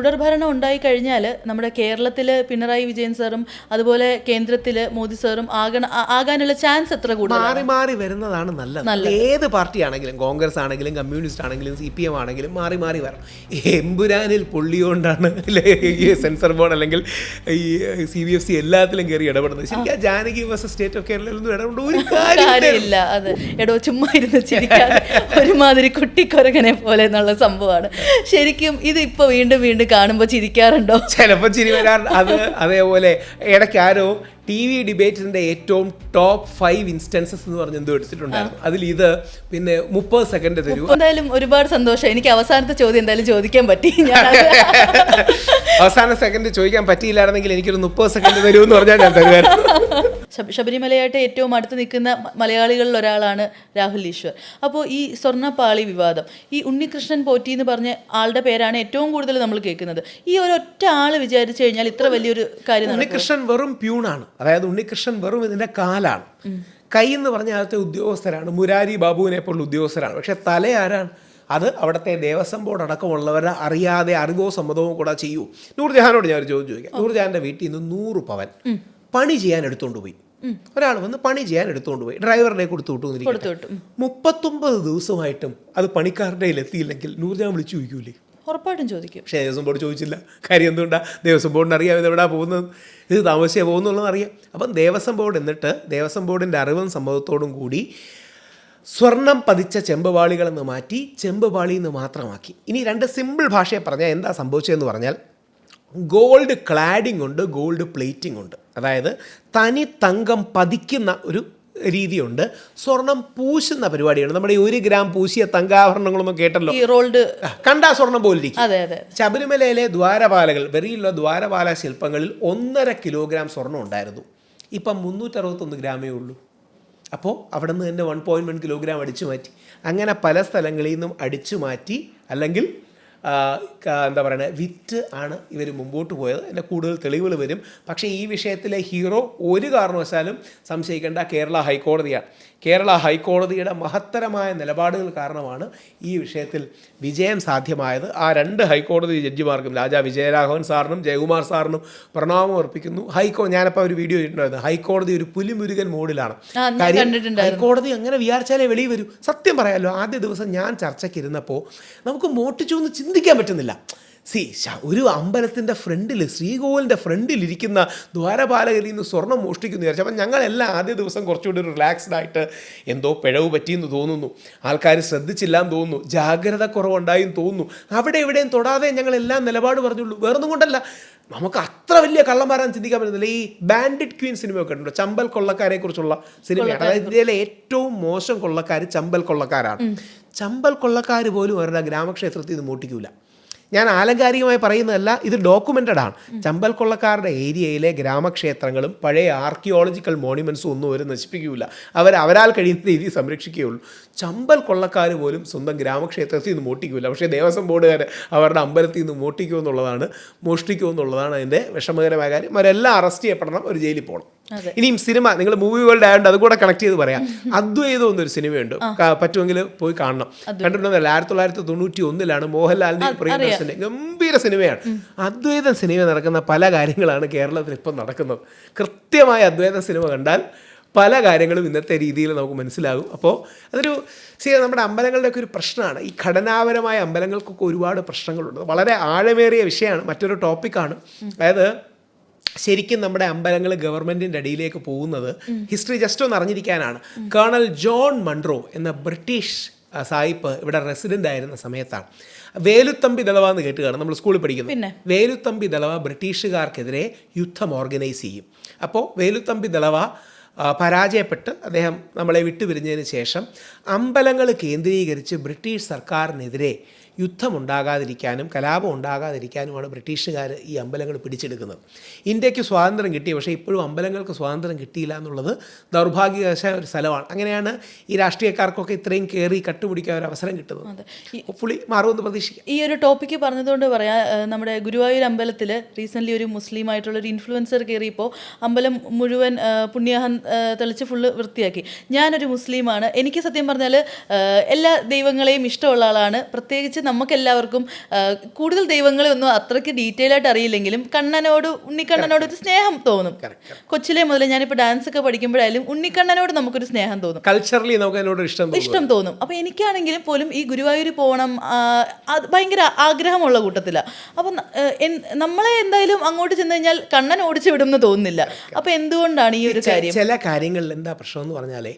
തുടർഭരണം ഉണ്ടായി കഴിഞ്ഞാൽ നമ്മുടെ കേരളത്തിൽ പിണറായി വിജയൻ സാറും അതുപോലെ കേന്ദ്രത്തിൽ മോദി സാറും ആകാനുള്ള ചാൻസ് എത്ര കൂടുതൽ? മാറി മാറി വരുന്നതാണ് നല്ലത്. ഏത് പാർട്ടിയാണെങ്കിലും, കോൺഗ്രസ് ആണെങ്കിലും കമ്മ്യൂണിസ്റ്റ് ആണെങ്കിലും CPM ആണെങ്കിലും മാറി മാറി വരണം. എമ്പുരാനിൽ പൊള്ളിയോണ്ടാണ് ഈ സെൻസർ ബോർഡ് അല്ലെങ്കിൽ ഈ CBFC എല്ലാത്തിലും കയറി ഇടപെടുന്നത്. ശരിക്കും ജാനകി വേഴ്സസ് സ്റ്റേറ്റ് ഓഫ് കേരളയിലൊന്നും ഇടപെടേണ്ട ഒരു കാര്യമില്ല. അത് എടോ ചുമ്മാ ഇരുന്ന് ചിരിക്കാൻ ഒരുമാതിരി കുട്ടിക്കൊരകനെ പോലെ എന്നുള്ള സംഭവമാണ്. ശരിക്കും ഇത് ഇപ്പോൾ വീണ്ടും വീണ്ടും കാണുമ്പോൾ ചിരിക്കാറുണ്ടോ? ചിലപ്പോൾ ചിരി വരാറുണ്ട്. അതേപോലെ ഇടയ്ക്ക് ആരോ TV ഡിബേറ്റിൻ്റെ ഏറ്റവും ടോപ്പ് 5 ഇൻസ്റ്റൻസസ് എന്ന് പറഞ്ഞ് എന്തോ എടുത്തിട്ടുണ്ടായിരുന്നു. അതിൽ ഇത് പിന്നെ 30 സെക്കൻഡ് തരൂ. എന്തായാലും ഒരുപാട് സന്തോഷം. എനിക്ക് അവസാനത്തെ ചോദ്യം എന്തായാലും ചോദിക്കാൻ പറ്റി. അവസാന സെക്കൻഡ് ചോദിക്കാൻ പറ്റിയില്ലായിരുന്നെങ്കിൽ എനിക്കൊരു 30 സെക്കൻഡ് തരൂ എന്ന് പറഞ്ഞാൽ ഞാൻ തരുമായിരുന്നു. ശബരിമലയായിട്ട് ഏറ്റവും അടുത്ത് നിൽക്കുന്ന മലയാളികളിൽ ഒരാളാണ് രാഹുൽ ഈശ്വർ. അപ്പോൾ ഈ സ്വർണ്ണപ്പാളി വിവാദം, ഈ ഉണ്ണികൃഷ്ണൻ പോറ്റി എന്ന് പറഞ്ഞ ആളുടെ പേരാണ് ഏറ്റവും കൂടുതൽ നമ്മൾ കേൾക്കുന്നത്. ഈ ഒരൊറ്റ ആൾ വിചാരിച്ചു കഴിഞ്ഞാൽ ഇത്ര വലിയൊരു കാര്യം. ഉണ്ണികൃഷ്ണൻ വെറും പ്യൂണാണ്, അതായത് ഉണ്ണികൃഷ്ണൻ വെറും ഇതിൻ്റെ കാലാണ്. കൈ എന്ന് പറഞ്ഞ ആദ്യത്തെ ഉദ്യോഗസ്ഥരാണ്, മുരാരി ബാബുവിനെ പോലുള്ള ഉദ്യോഗസ്ഥരാണ്. പക്ഷെ തല ആരാണ്? അത് അവിടുത്തെ ദേവസ്വം ബോർഡ് അടക്കമുള്ളവരെ അറിയാതെ അറിവോ സമ്മതവും കൂടെ ചെയ്യൂ. നൂർജഹാനോട് ഞാൻ ഒരു ചോദ്യം ചോദിക്കാം. നൂർജഹാൻ്റെ വീട്ടിൽ നിന്ന് 100 പവൻ പണി ചെയ്യാൻ എടുത്തുകൊണ്ട് പോയി. ഒരാൾ വന്ന് പണി ചെയ്യാൻ എടുത്തുകൊണ്ട് പോയി, ഡ്രൈവറിനെ കൊടുത്തു വിട്ടു. 39 ദിവസമായിട്ടും അത് പണിക്കാരുടെ എത്തിയില്ലെങ്കിൽ നൂർജഹാൻ വിളിച്ചു ചോദിക്കൂലേ? ഉറപ്പായിട്ടും ചോദിക്കും. പക്ഷേ ദേവസ്വം ബോർഡ് ചോദിച്ചില്ല. കാര്യം എന്തുകൊണ്ടാണ്? ദേവസ്വം ബോർഡിന് അറിയാം ഇത് എവിടെയാണ് പോകുന്നത്, ഇത് താമസിച്ചേ പോകുന്നുള്ളത് അറിയാം. അപ്പം ദേവസ്വം ബോർഡ് എന്നിട്ട് ദേവസ്വം ബോർഡിൻ്റെ അറിവും സമ്മതത്തോടും കൂടി സ്വർണം പതിച്ച ചെമ്പുപാളികളെന്ന് മാറ്റി ചെമ്പുപാളി എന്ന് മാത്രമാക്കി. ഇനി 2 സിമ്പിൾ ഭാഷയെ പറഞ്ഞാൽ എന്താ സംഭവിച്ചതെന്ന് പറഞ്ഞാൽ, ഗോൾഡ് ക്ലാഡിംഗ് ഉണ്ട്, ഗോൾഡ് പ്ലേറ്റിംഗ് ഉണ്ട്. അതായത് തനി തങ്കം പതിക്കുന്ന ഒരു രീതിയുണ്ട്, സ്വർണം പൂശുന്ന പരിപാടിയാണ്. നമ്മുടെ 1 ഗ്രാം പൂശിയ തങ്കാഭരണങ്ങളൊന്നും കേട്ടല്ലോ, കണ്ടാ സ്വർണം പോലിരിക്കും. ശബരിമലയിലെ ദ്വാരപാലകൾ, വെറിയുള്ള ദ്വാരപാല ശില്പങ്ങളിൽ 1.5 കിലോഗ്രാം സ്വർണം ഉണ്ടായിരുന്നു. ഇപ്പം 361 ഗ്രാമേ ഉള്ളൂ. അപ്പോൾ അവിടെ നിന്ന് തന്നെ 1.1 കിലോഗ്രാം അടിച്ചു മാറ്റി. അങ്ങനെ പല സ്ഥലങ്ങളിൽ നിന്നും അടിച്ചു മാറ്റി, അല്ലെങ്കിൽ എന്താ പറയുക, വിറ്റ് ആണ് ഇവർ മുമ്പോട്ട് പോയത്. അതിൻ്റെ കൂടുതൽ തെളിവുകൾ വരും. പക്ഷേ ഈ വിഷയത്തിലെ ഹീറോ ഒരു കാരണവശാലും സംശയിക്കേണ്ട കേരള ഹൈക്കോടതിയാണ്. കേരള ഹൈക്കോടതിയുടെ മഹത്തരമായ നിലപാടുകൾ കാരണമാണ് ഈ വിഷയത്തിൽ വിജയം സാധ്യമായത്. ആ 2 ഹൈക്കോടതി ജഡ്ജിമാർക്കും, രാജാ വിജയരാഘവൻ സാറിനും ജയകുമാർ സാറിനും പ്രണാമം അർപ്പിക്കുന്നു. ഞാനപ്പോൾ ഒരു വീഡിയോ ഇട്ടിട്ടുണ്ടായിരുന്നു. ഹൈക്കോടതി ഒരു പുലിമുരുകൻ മോഡിലാണ്. ഹൈക്കോടതി അങ്ങനെ വിചാരിച്ചാലേ വെളിയിൽ വരൂ. സത്യം പറയാമല്ലോ, ആദ്യ ദിവസം ഞാൻ ചർച്ചയ്ക്കിരുന്നപ്പോൾ നമുക്ക് മോട്ടിച്ചു എന്ന് ചിന്തിക്കാൻ പറ്റുന്നില്ല. ഒരു അമ്പലത്തിൻ്റെ ഫ്രണ്ടിൽ, ശ്രീകോവിലിൻ്റെ ഫ്രണ്ടിലിരിക്കുന്ന ദ്വാരപാലകരിൽ നിന്ന് സ്വർണം മോഷ്ടിക്കുന്നു വിചാരിച്ചു. അപ്പം ഞങ്ങളെല്ലാം ആദ്യ ദിവസം കുറച്ചുകൂടി ഒരു റിലാക്സ്ഡ് ആയിട്ട് എന്തോ പിഴവ് പറ്റിയെന്ന് തോന്നുന്നു, ആൾക്കാർ ശ്രദ്ധിച്ചില്ലാന്ന് തോന്നുന്നു, ജാഗ്രത കുറവുണ്ടായെന്ന് തോന്നുന്നു. അവിടെ എവിടെയും തൊടാതെ ഞങ്ങളെല്ലാം നിലപാട് പറഞ്ഞുള്ളൂ. വേറൊന്നും കൊണ്ടല്ല, നമുക്ക് അത്ര വലിയ കള്ളന്മാരാൻ ചിന്തിക്കാൻ പറ്റുന്നില്ല. ഈ ബാൻഡിറ്റ് ക്വീൻ സിനിമയൊക്കെ ഉണ്ട്, ചമ്പൽ കൊള്ളക്കാരെ കുറിച്ചുള്ള സിനിമയാണ്. അതായത് ഇന്ത്യയിലെ ഏറ്റവും മോശം കൊള്ളക്കാർ ചമ്പൽ കൊള്ളക്കാരാണ്. ചമ്പൽ കൊള്ളക്കാർ പോലും അവരുടെ ഗ്രാമക്ഷേത്രത്തിൽ നിന്ന് മോട്ടിക്കൂല. ഞാൻ ആലങ്കാരികമായി പറയുന്നതല്ല, ഇത് ഡോക്യുമെൻ്റഡ് ആണ്. ചമ്പൽ കൊള്ളക്കാരുടെ ഏരിയയിലെ ഗ്രാമക്ഷേത്രങ്ങളും പഴയ ആർക്കിയോളജിക്കൽ മോണ്യുമെൻറ്റ്സും ഒന്നും അവർ നശിപ്പിക്കുകയില്ല. അവരാൽ കഴിയുന്ന രീതിയിൽ സംരക്ഷിക്കുകയുള്ളൂ. ചമ്പൽ കൊള്ളക്കാർ പോലും സ്വന്തം ഗ്രാമക്ഷേത്രത്തിൽ നിന്ന് മോഷ്ടിക്കില്ല. പക്ഷേ ദേവസ്വം ബോർഡുകാർ അവരുടെ അമ്പലത്തിൽ നിന്ന് മോഷ്ടിക്കുമെന്നുള്ളതാണ് അതിൻ്റെ വിഷമകരമായ കാര്യം. അവരെല്ലാം അറസ്റ്റ് ചെയ്യപ്പെടണം, ഒരു ജയിലിൽ പോകണം. ഇനിയും സിനിമ, നിങ്ങൾ മൂവി വേൾഡ് ആയതുകൊണ്ട് അതുകൂടെ കണക്ട് ചെയ്ത് പറയാം. അദ്വൈതം എന്നൊരു സിനിമയുണ്ട്, പറ്റുമെങ്കിൽ പോയി കാണണം. കണ്ടിട്ടുണ്ടെങ്കിൽ 1991 മോഹൻലാലിൻ്റെ പ്രിയദർശൻ്റെ ഗംഭീര സിനിമയാണ്. അദ്വൈതം സിനിമ നടക്കുന്ന പല കാര്യങ്ങളാണ് കേരളത്തിൽ ഇപ്പം നടക്കുന്നത്. കൃത്യമായ അദ്വൈതം സിനിമ കണ്ടാൽ പല കാര്യങ്ങളും ഇന്നത്തെ രീതിയിൽ നമുക്ക് മനസ്സിലാകും. അപ്പോൾ അതൊരു നമ്മുടെ അമ്പലങ്ങളുടെയൊക്കെ ഒരു പ്രശ്നമാണ്. ഈ ഘടനാപരമായ അമ്പലങ്ങൾക്കൊക്കെ ഒരുപാട് പ്രശ്നങ്ങളുണ്ട്. വളരെ ആഴമേറിയ വിഷയമാണ്, മറ്റൊരു ടോപ്പിക്കാണ്. അതായത് ശരിക്കും നമ്മുടെ അമ്പലങ്ങൾ ഗവൺമെൻറ്റിൻ്റെ അടിയിലേക്ക് പോകുന്നത്, ഹിസ്റ്ററി ജസ്റ്റ് ഒന്ന് അറിഞ്ഞിരിക്കാനാണ്. കേണൽ ജോൺ മൺറോ എന്ന ബ്രിട്ടീഷ് സായിപ്പ് ഇവിടെ റെസിഡൻ്റ് ആയിരുന്ന സമയത്താണ്. വേലുത്തമ്പി ദളവ എന്ന് കേട്ട് കാണും, നമ്മൾ സ്കൂളിൽ പഠിക്കുന്നു. വേലുത്തമ്പി ദളവ ബ്രിട്ടീഷുകാർക്കെതിരെ യുദ്ധം ഓർഗനൈസ് ചെയ്യും. അപ്പോൾ വേലുത്തമ്പി ദളവ പരാജയപ്പെട്ട് അദ്ദേഹം നമ്മളെ വിട്ടുപിരിഞ്ഞതിന് ശേഷം അമ്പലങ്ങൾ കേന്ദ്രീകരിച്ച് ബ്രിട്ടീഷ് സർക്കാരിനെതിരെ യുദ്ധമുണ്ടാകാതിരിക്കാനും കലാപം ഉണ്ടാകാതിരിക്കാനുമാണ് ബ്രിട്ടീഷുകാർ ഈ അമ്പലങ്ങൾ പിടിച്ചെടുക്കുന്നത്. ഇന്ത്യക്ക് സ്വാതന്ത്ര്യം കിട്ടി, പക്ഷേ ഇപ്പോഴും അമ്പലങ്ങൾക്ക് സ്വാതന്ത്ര്യം കിട്ടിയില്ല എന്നുള്ളത് ദൗർഭാഗ്യവശായ ഒരു സ്ഥലമാണ്. അങ്ങനെയാണ് ഈ രാഷ്ട്രീയക്കാർക്കൊക്കെ ഇത്രയും കയറി കട്ടുപിടിക്കാൻ ഒരു അവസരം കിട്ടുന്നത്. ഹോപ്പ്ഫുള്ളി മാറുമെന്ന് പ്രതീക്ഷിക്കാം. ഈ ഒരു ടോപ്പിക്ക് പറഞ്ഞതുകൊണ്ട് പറയാം, നമ്മുടെ ഗുരുവായൂർ അമ്പലത്തിൽ റീസെൻ്റ്ലി ഒരു മുസ്ലിം ആയിട്ടുള്ളൊരു ഇൻഫ്ലുവൻസർ കയറിയപ്പോൾ അമ്പലം മുഴുവൻ പുണ്യാഹം തെളിച്ച് ഫുള്ള് വൃത്തിയാക്കി. ഞാനൊരു മുസ്ലിമാണ്, എനിക്ക് സത്യം പറഞ്ഞാൽ എല്ലാ ദൈവങ്ങളെയും ഇഷ്ടമുള്ള ആളാണ്, പ്രത്യേകിച്ച് പ്രത്യേകിച്ച് നമുക്കെല്ലാവർക്കും കൂടുതൽ ദൈവങ്ങളെ ഒന്നും അത്രയ്ക്ക് ഡീറ്റെയിൽ ആയിട്ട് അറിയില്ലെങ്കിലും ഉണ്ണിക്കണ്ണനോട് ഒരു സ്നേഹം തോന്നും. കൊച്ചിലെ മുതലേ ഞാനിപ്പോൾ ഡാൻസ് ഒക്കെ പഠിക്കുമ്പോഴായാലും ഉണ്ണിക്കണ്ണനോട് നമുക്കൊരു സ്നേഹം തോന്നും, കൾച്ചറലി നമുക്ക് അതിനോട് ഇഷ്ടം തോന്നും. അപ്പോൾ എനിക്കാണെങ്കിലും പോലും ഈ ഗുരുവായൂർ പോകണം അത് ഭയങ്കര ആഗ്രഹമുള്ള കൂട്ടത്തിലാണ്. അപ്പം നമ്മളെ എന്തായാലും അങ്ങോട്ട് ചെന്ന് കഴിഞ്ഞാൽ കണ്ണൻ ഓടിച്ചു വിടുമെന്ന് തോന്നുന്നില്ല. അപ്പോൾ എന്തുകൊണ്ടാണ് ഈ ഒരു കാര്യം? ചില കാര്യങ്ങളിൽ എന്താ പ്രശ്നം എന്ന് പറഞ്ഞാലേ,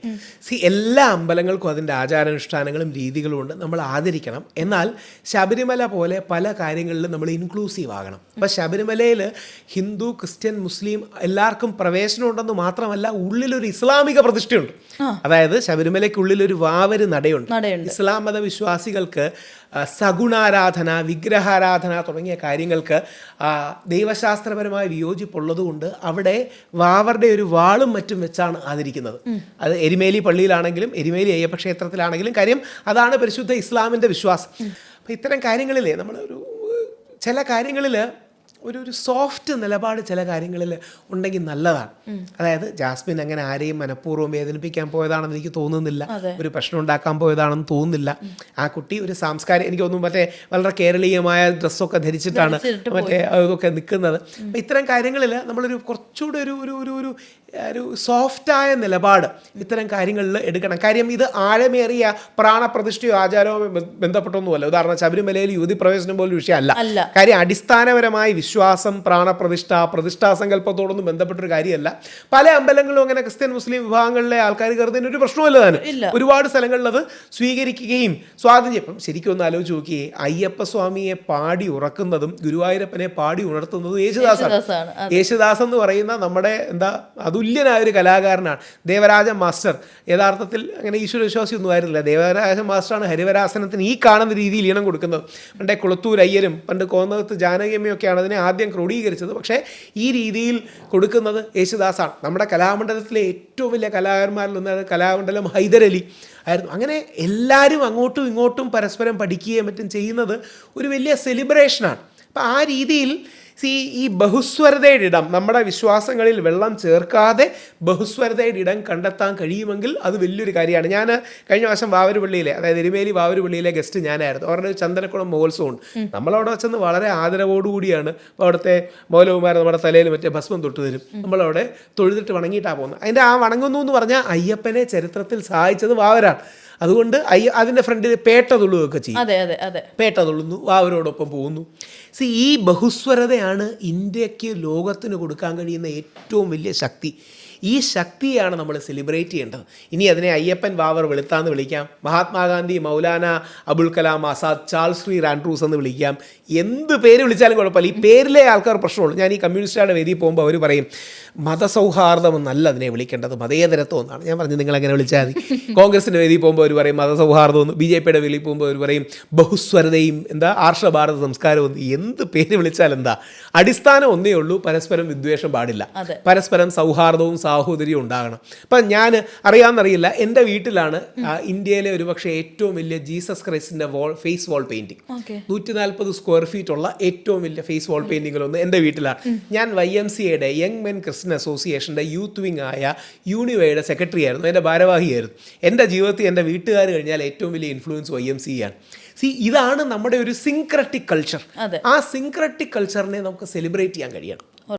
എല്ലാ അമ്പലങ്ങൾക്കും അതിൻ്റെ ആചാരാനുഷ്ഠാനങ്ങളും രീതികളും ഉണ്ട്, നമ്മൾ ആദരിക്കണം. എന്നാൽ ശബരിമല പോലെ പല കാര്യങ്ങളിലും നമ്മൾ ഇൻക്ലൂസീവ് ആകണം. അപ്പം ശബരിമലയിൽ ഹിന്ദു, ക്രിസ്ത്യൻ, മുസ്ലിം എല്ലാവർക്കും പ്രവേശനം ഉണ്ടെന്ന് മാത്രമല്ല, ഉള്ളിലൊരു ഇസ്ലാമിക പ്രതിഷ്ഠയുണ്ട്. അതായത് ശബരിമലയ്ക്കുള്ളിലൊരു വാവര് നടയുണ്ട്. ഇസ്ലാം മത വിശ്വാസികൾക്ക് സഗുണാരാധന, വിഗ്രഹാരാധന തുടങ്ങിയ കാര്യങ്ങൾക്ക് ദൈവശാസ്ത്രപരമായ വിയോജിപ്പുള്ളതുകൊണ്ട് അവിടെ വാവറുടെ ഒരു വാളും മറ്റും വെച്ചാണ് ആദരിക്കുന്നത്. അത് എരുമേലി പള്ളിയിലാണെങ്കിലും എരുമേലി അയ്യപ്പ ക്ഷേത്രത്തിലാണെങ്കിലും, കാര്യം അതാണ് പരിശുദ്ധ ഇസ്ലാമിൻ്റെ വിശ്വാസം. അപ്പോൾ ഇത്തരം കാര്യങ്ങളിലേ നമ്മളൊരു ചില കാര്യങ്ങളിൽ ഒരു സോഫ്റ്റ് നിലപാട് ചില കാര്യങ്ങളിൽ ഉണ്ടെങ്കിൽ നല്ലതാണ്. അതായത് ജാസ്മിൻ അങ്ങനെ ആരെയും മനഃപൂർവ്വം വേദനിപ്പിക്കാൻ പോയതാണെന്ന് എനിക്ക് തോന്നുന്നില്ല, ഒരു പ്രശ്നം ഉണ്ടാക്കാൻ പോയതാണെന്ന് തോന്നുന്നില്ല. ആ കുട്ടി ഒരു സാംസ്കാരിക, എനിക്ക് തോന്നുന്നു മറ്റേ വളരെ കേരളീയമായ ഡ്രസ്സൊക്കെ ധരിച്ചിട്ടാണ് മറ്റേ ഇതൊക്കെ നിൽക്കുന്നത്. അപ്പം ഇത്തരം കാര്യങ്ങളിൽ നമ്മളൊരു കുറച്ചുകൂടെ ഒരു സോഫ്റ്റായ നിലപാട് ഇത്തരം കാര്യങ്ങളിൽ എടുക്കണം. കാര്യം ഇത് ആഴമേറിയ പ്രാണപ്രതിഷ്ഠയോ ആചാരമോ ബന്ധപ്പെട്ടൊന്നുമല്ല. ഉദാഹരണം ശബരിമലയിൽ യുവതി പ്രവേശനം പോലും വിഷയമല്ല. കാര്യം അടിസ്ഥാനപരമായി വിശ്വാസം, പ്രാണപ്രതിഷ്ഠ, പ്രതിഷ്ഠാസങ്കല്പത്തോടൊന്നും ബന്ധപ്പെട്ടൊരു കാര്യമല്ല. പല അമ്പലങ്ങളിലും അങ്ങനെ ക്രിസ്ത്യൻ, മുസ്ലിം വിഭാഗങ്ങളിലെ ആൾക്കാർ കയറുന്നതിന് ഒരു പ്രശ്നമല്ല താനും. ഒരുപാട് സ്ഥലങ്ങളിൽ അത് സ്വീകരിക്കുകയും സ്വാതന്ത്ര്യം. ഇപ്പം ശരിക്കും ഒന്ന് ആലോചിച്ച് നോക്കിയേ, അയ്യപ്പസ്വാമിയെ പാടി ഉറക്കുന്നതും ഗുരുവായൂരപ്പനെ പാടി ഉണർത്തുന്നതും യേശുദാസാണ്. യേശുദാസ് എന്ന് പറയുന്ന നമ്മുടെ അതുല്യനായ ഒരു കലാകാരനാണ്. ദേവരാജൻ മാസ്റ്റർ യഥാർത്ഥത്തിൽ അങ്ങനെ ഈശ്വരവിശ്വാസി ഒന്നും ആയിരുന്നില്ല. ദേവരാജൻ മാസ്റ്ററാണ് ഹരിവരാസനത്തിന് ഈ കാണുന്ന രീതിയിൽ ഈണം കൊടുക്കുന്നത്. പണ്ടേ കുളത്തൂർ അയ്യരും പണ്ട് കോന്നകത്ത് ജാനകിയമ്മയൊക്കെയാണ് അതിനെ ആദ്യം ക്രോഡീകരിച്ചത്. പക്ഷേ ഈ രീതിയിൽ കൊടുക്കുന്നത് യേശുദാസാണ്. നമ്മുടെ കലാമണ്ഡലത്തിലെ ഏറ്റവും വലിയ കലാകാരന്മാരിലൊന്ന് കലാമണ്ഡലം ഹൈദരലി ആയിരുന്നു. അങ്ങനെ എല്ലാവരും അങ്ങോട്ടും ഇങ്ങോട്ടും പരസ്പരം പഠിക്കുകയും മറ്റും ചെയ്യുന്നത് ഒരു വലിയ സെലിബ്രേഷനാണ്. അപ്പം ആ രീതിയിൽ ഈ ബഹുസ്വരതയുടെ ഇടം, നമ്മുടെ വിശ്വാസങ്ങളിൽ വെള്ളം ചേർക്കാതെ ബഹുസ്വരതയുടെ ഇടം കണ്ടെത്താൻ കഴിയുമെങ്കിൽ അത് വലിയൊരു കാര്യമാണ്. ഞാൻ കഴിഞ്ഞ വർഷം വാവരുപള്ളിയിലെ, അതായത് എരുമേലി വാവരുപള്ളിയിലെ ഗസ്റ്റ് ഞാനായിരുന്നു. അവരുടെ ചന്ദനക്കുളം മഹോത്സവമുണ്ട്. നമ്മളവിടെ വെച്ചെന്ന് വളരെ ആദരവോടുകൂടിയാണ് അവിടുത്തെ മൗലവിമാർ നമ്മുടെ തലയിൽ മറ്റേ ഭസ്മം തൊട്ട് തരും. നമ്മളവിടെ തൊഴുതിട്ട് വണങ്ങിയിട്ടാണ് പോകുന്നത്. അതിൻ്റെ ആ വണങ്ങുന്നു എന്ന് പറഞ്ഞാൽ അയ്യപ്പനെ ചരിത്രത്തിൽ സഹായിച്ചത് വാവരാണ്. അതുകൊണ്ട് അതിൻ്റെ ഫ്രണ്ടിൽ പേട്ട തുള്ളുകയൊക്കെ ചെയ്യും. പേട്ട തുള്ളുന്നു, വാവരോടൊപ്പം പോകുന്നു. ഈ ബഹുസ്വരതയാണ് ഇന്ത്യക്ക് ലോകത്തിന് കൊടുക്കാൻ കഴിയുന്ന ഏറ്റവും വലിയ ശക്തി. ഈ ശക്തിയാണ് നമ്മൾ സെലിബ്രേറ്റ് ചെയ്യേണ്ടത്. ഇനി അതിനെ അയ്യപ്പൻ വാവർ വെളുത്താന്ന് വിളിക്കാം, മഹാത്മാഗാന്ധി, മൗലാന അബുൽ കലാം ആസാദ്, ചാൾസ് ശ്രീ ആൻഡ്രൂസ് എന്ന് വിളിക്കാം, എന്ത് പേര് വിളിച്ചാലും കുഴപ്പമില്ല. ഈ പേരിലെ ആൾക്കാർ പ്രശ്നമുള്ളൂ. ഞാൻ ഈ കമ്മ്യൂണിസ്റ്റുകാരുടെ വേദിയിൽ പോകുമ്പോൾ അവർ പറയും മതസൗഹാർദ്ദം എന്നല്ല അതിനെ വിളിക്കേണ്ടത്, മതേതരത്വം എന്നാണ്. ഞാൻ പറഞ്ഞു നിങ്ങളെങ്ങനെ വിളിച്ചാൽ മതി. കോൺഗ്രസിൻ്റെ വേദിയിൽ പോകുമ്പോൾ അവർ പറയും മതസൗഹാർദ്ദം എന്ന്, BJPയുടെ വേദിയിൽ പോകുമ്പോൾ അവർ പറയും ബഹുസ്വരതയും ആർഷഭാരത സംസ്കാരവും. എന്ത് പേര് വിളിച്ചാൽ എന്താ, അടിസ്ഥാനം ഒന്നേ ഉള്ളൂ, പരസ്പരം വിദ്വേഷം പാടില്ല, പരസ്പരം സൗഹാർദ്ദവും സാഹോദര്യം ഉണ്ടാകണം. അപ്പം ഞാൻ അറിയാമെന്നറിയില്ല, എൻ്റെ വീട്ടിലാണ് ഇന്ത്യയിലെ ഒരുപക്ഷെ ഏറ്റവും വലിയ ജീസസ് ക്രൈസ്റ്റിൻ്റെ face wall painting. 140 square feet ഉള്ള ഏറ്റവും വലിയ ഫേസ് വാൾ പെയിൻറ്റിങ്ങിലൊന്ന് എൻ്റെ വീട്ടിലാണ്. ഞാൻ YMCAയുടെ യങ് മെൻ ക്രിസ്ത്യൻ അസോസിയേഷൻ്റെ യൂത്ത് വിങ് ആയ യൂണിവയുടെ സെക്രട്ടറി ആയിരുന്നു, എൻ്റെ ഭാരവാഹിയായിരുന്നു. എൻ്റെ ജീവിതത്തിൽ എൻ്റെ വീട്ടുകാർ കഴിഞ്ഞാൽ ഏറ്റവും വലിയ ഇൻഫ്ലുവൻസ് YMCA ആണ്. ഇതാണ് നമ്മുടെ ഒരു സിൻക്രറ്റിക് കൾച്ചർ. ആ സിൻക്രറ്റിക് കൾച്ചറിനെ നമുക്ക് സെലിബ്രേറ്റ് ചെയ്യാൻ കഴിയണം.